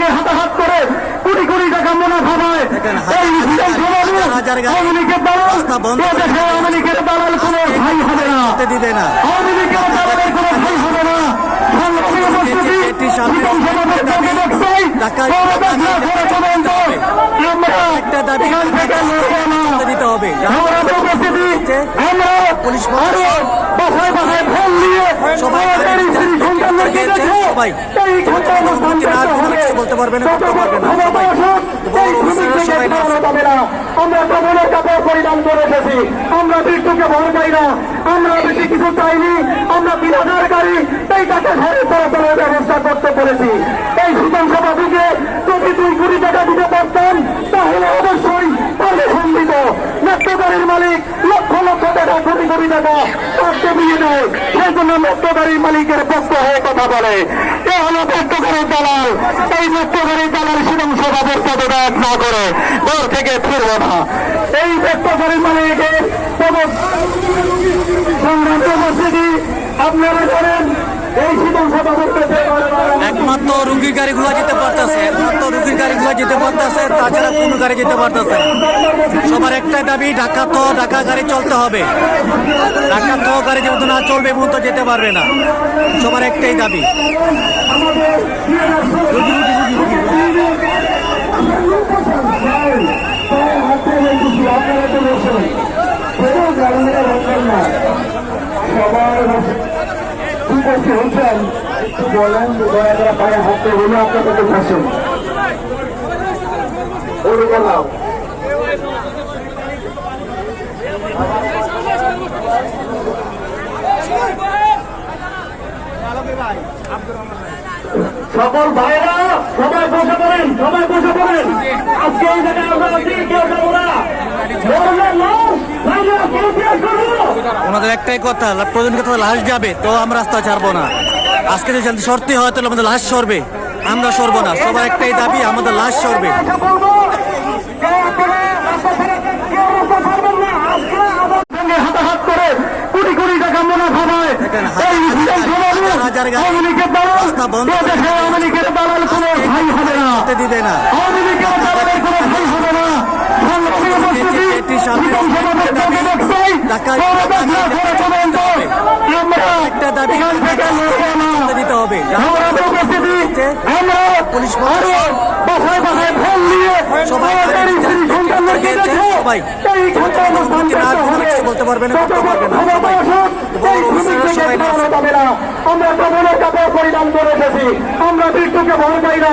সঙ্গে হাতাহাত করে কোটি কোটি টাকা মুনাফা পায়। এই আওয়ামী লীগের দালাল আওয়ামী লীগের দালাল কোনো ভাই হবে না, আওয়ামী লীগের দালালের কোনো ভাই হবে না। বলতে পারবেন আমরা কমলের কাপড় পরিধান করে এসেছি, আমরা মৃত্যুকে ভয় পাই না, আমরা বেশি কিছু চাইনি, আমরা ৩,০০০ গাড়ি এই টাকা ঘরে চলাচলের ব্যবস্থা করতে পেরেছি। এই সুতরাং সভাটিকে যদি ২ কোটি টাকা দিতে পারতাম তাহলে অবশ্যই পারমিশন দিত। মেট্রো গাড়ির মালিক লক্ষ লক্ষ টাকা কোটি কোটি টাকা করতে দিয়ে দেয়, সেই জন্য মেট্রো গাড়ির মালিকের পক্ষ হয়ে কথা বলে। এ হলো মেট্রো গাড়ির দালাল। এই মেট্রো গাড়ির দালাল সুতরাং সভাপতি পদত্যাগ না করে ঘর থেকে ফিরব না। এই মেট্রো গাড়ির মালিকের সংগ্রান্ত উপস্থিতি আপনারা জানেন। এই সুতরাং সভাপতি একমাত্র রুগীর গাড়িগুলো যেতে পারতেছে, তাছাড়া কোনো গাড়ি যেতে পারতেছে। সবার একটাই দাবি, ঢাকা গাড়ি চলতে হবে। ঢাকা গাড়ি যেহেতু না চলবে মতো যেতে পারবে না। সবার একটাই দাবি। বলেন দয়া করে পায়ে হাতে হলে আপনাদের ভাষণ সকল ভাইরা সবাই বসে পড়েন, আজকে এই জায়গায় আমরা কেউ যাবো না। ওনাদের একটাই কথা, প্রয়োজন কথা লাশ যাবে তো আমরা রাস্তা ছাড়বো না। আজকে যদি সরতে হয় তাহলে আমাদের লাশ সরবে, আমরা সরবো না। সবার একটাই দাবি, আমাদের লাশ সরবে। হাতাহাত করে কোটি কোটি টাকা মুনাফা পায়। আওয়ামী লীগের দালাল আওয়ামী লীগের দালাল কোনো ভাই হবে না, আওয়ামী লীগের দালালের কোনো ভাই হবে না। দিতে হবে। পুলিশ সবাই বলতে পারবেন আমরা কমলের কাপড় পরিধান করে এসেছি, আমরা মৃত্যুকে ভয় পাই না।